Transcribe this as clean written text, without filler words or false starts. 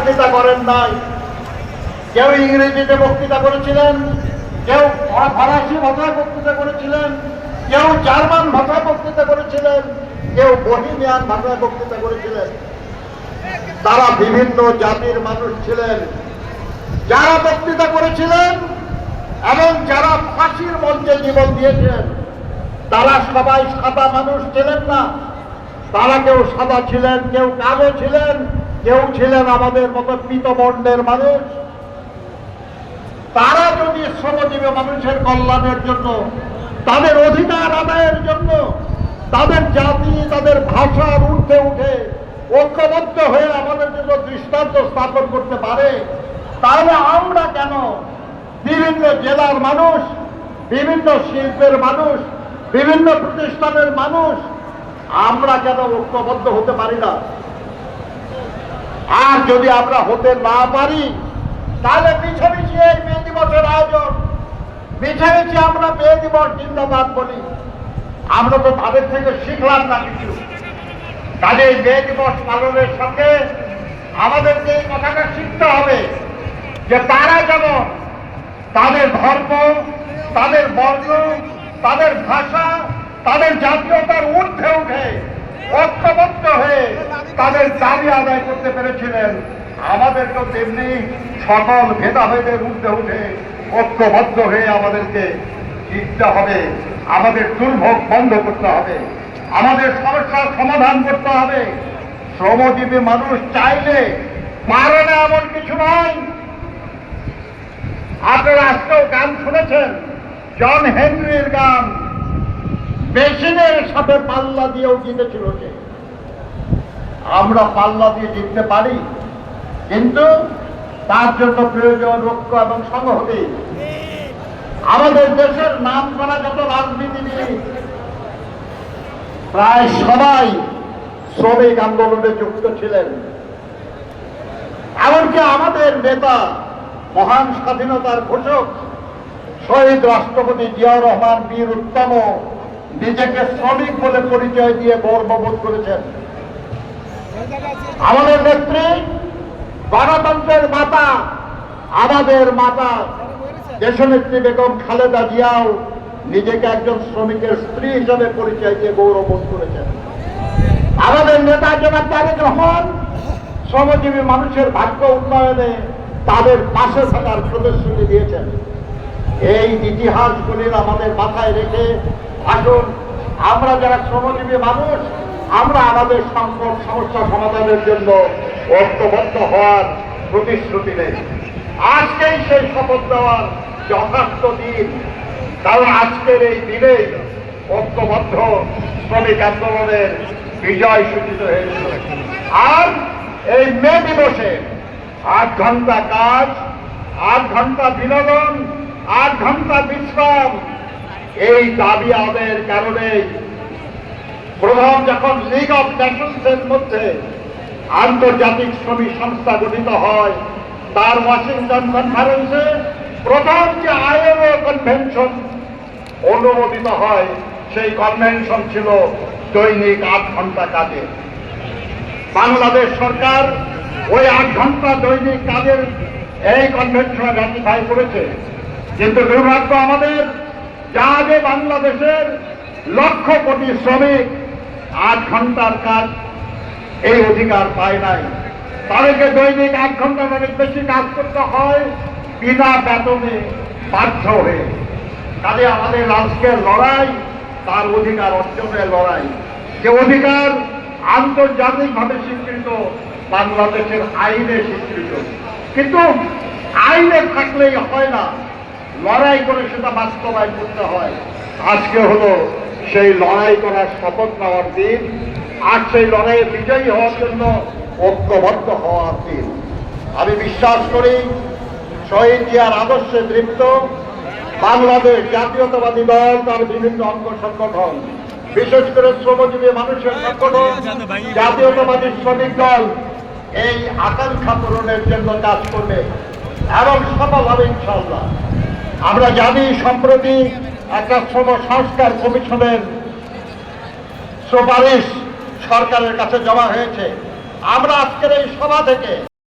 বক্তৃতা করেন নাই। কেউ ইংরেজিতে বক্তৃতা করেছিলেন, কেউ ফরাসি ভাষায় বক্তৃতা করেছিলেন, কেউ জার্মান ভাষায় বক্তৃতা করেছিলেন, কেউ বহিমিয়ান ভাষায় বক্তৃতা করেছিলেন। তারা বিভিন্ন জাতির মানুষ ছিলেন। যারা বক্তৃতা করেছিলেন এবং যারা ফাঁসির মঞ্চে জীবন দিয়েছেন তারা সবাই সাদা মানুষ ছিলেন না। তারা কেউ সাদা ছিলেন, কেউ কালো ছিলেন, কেউ ছিলেন আমাদের মতো পীতবর্ণের মানুষ। তারা যদি শ্রমজীবী মানুষের কল্যাণের জন্য, তাদের অধিকার আদায়ের জন্য, তাদের জাতি, তাদের ভাষার ঊর্ধ্বে উঠে ঐক্যবদ্ধ হয়ে আমাদের জন্য দৃষ্টান্ত স্থাপন করতে পারে, তাহলে আমরা কেন বিভিন্ন জেলার মানুষ, বিভিন্ন শিল্পের মানুষ, বিভিন্ন প্রতিষ্ঠানের মানুষ আমরা কেন ঐক্যবদ্ধ হতে পারি না? আর যদি আমরা হতে না পারি তাহলে মিছামিছি এই মে দিবসের আয়োজন, মিছামিছি আমরা মে দিবস জিন্দাবাদ বলি। আমরা তো তাদের থেকে শিখলাম না কিছু। কাজে মে দিবস পালনের সঙ্গে আমাদেরকে এই কথাটা শিখতে হবে যে তারা যেমন তাদের ধর্ম, তাদের বর্ণ, তাদের ভাষা, তাদের জাতীয়তার ঊর্ধ্বে উঠে ঐক্যবদ্ধ হয়ে তাদের দাবি আদায় করতে পেরেছিলেন, আমাদেরকেও তেমনি সকল ভেদাভেদের ঊর্ধ্বে উঠে ঐক্যবদ্ধ হয়ে আমাদেরকে জিততে হবে। আমাদের দুর্ভোগ বন্ধ করতে হবে, আমাদের সমস্যার সমাধান করতে হবে। শ্রমজীবী মানুষ চাইলে পারে না এমন কিছু নয়। আপনারা আজকেও গান শুনেছেন, জন হেনরির গান, মেশিনের সাথে পাল্লা দিয়েও জিতেছিল সে। আমরা পাল্লা দিয়ে জিততে পারি, কিন্তু তার জন্য প্রয়োজন ঐক্য এবং সংহতি। আমাদের দেশের নাম করা যত রাজনীতিবিদ প্রায় সবাই শ্রমিক আন্দোলনে যুক্ত ছিলেন। এমনকি আমাদের নেতা, মহান স্বাধীনতার ঘোষক শহীদ রাষ্ট্রপতি জিয়াউর রহমান বীর উত্তম নিজেকে শ্রমিক বলে পরিচয় দিয়ে গর্ববোধ করেছেন। আমাদের নেত্রী, গণতন্ত্রের মাতা, আমাদের মাতা দেশনেত্রী বেগম খালেদা জিয়াও নিজেকে একজন শ্রমিকের স্ত্রী হিসেবে পরিচয় দিয়ে গৌরববোধ করেছেন। আমাদের নেতা জনাব তারেক রহমান শ্রমজীবী মানুষের ভাগ্য উন্নয়নে তাদের পাশে থাকার প্রতিশ্রুতি দিয়েছেন। এই ইতিহাসগুলির আমাদের মাথায় রেখে আসুন আমরা যারা শ্রমজীবী মানুষ, আমরা আমাদের সংকট সমস্যা সমাধানের জন্য ঐক্যবদ্ধ হওয়ার প্রতিশ্রুতি নেই। আজকেই সেই শপথ দেওয়ার যথার্থ দিন, কারণ আজকের এই দিনে ঐক্যবদ্ধ শ্রমিক আন্দোলনের বিজয় সূচিত হয়েছিল। আর এই মে দিবসে 8 ঘন্টা কাজ, 8 ঘন্টা বিনোদন, 8 ঘন্টা বিশ্রাম, এই দাবি আদায়ের কারণে প্রথম যখন লিগ অফ নেশনসের মধ্যে আন্তর্জাতিক শ্রমিক সংস্থা গঠিত হয়, তার ওয়াশিংটন কনফারেন্সে প্রথম যে আইএলও কনভেনশন অনুমোদিত হয়, সেই কনভেনশন ছিল দৈনিক 8 ঘন্টা কাজে। বাংলাদেশ সরকার ওই 8 ঘন্টা দৈনিক কাজের এই কনভেনশন রাটিফাই করেছে। কিন্তু দুর্ভাগ্য আমাদের, যা যে বাংলাদেশের লক্ষ কোটি শ্রমিক 8 ঘন্টার কাজ এই অধিকার পায় নাই। তাদেরকে দৈনিক 8 ঘন্টার অনেক বেশি কাজ করতে হয় বিনা বেতনে, বাধ্য হয়ে। কাজে আমাদের আজকের লড়াই তার অধিকার অর্জনের লড়াই, যে অধিকার আন্তর্জাতিকভাবে স্বীকৃত, বাংলাদেশের আইনে স্বীকৃত। কিন্তু আইনে থাকলেই হয় না, লড়াই করে সেটা বাস্তবায়ন করতে হয়। আজকে হলো সেই লড়াই করার শপথ নেওয়ার দিন, আর সেই লড়াইয়ে বিজয়ী হওয়ার জন্য ঐক্যবদ্ধ হওয়ার দিন। আমি বিশ্বাস করি শহীদ জিয়ার আদর্শে দৃপ্ত বাংলাদেশ জাতীয়তাবাদী দল, তার বিভিন্ন অঙ্গ সংগঠন, বিশেষ করে শ্রমজীবী মানুষের সংগঠন জাতীয়তাবাদী শ্রমিক দল এই আকাঙ্ক্ষা পূরণের জন্য কাজ করবে এবং সফল হবে ইনশাআল্লাহ। আমরা জানি সম্প্রতি একটা শ্রম সংস্কার কমিশনের সুপারিশ সরকারের কাছে জমা হয়েছে। আমরা আজকের এই সভা থেকে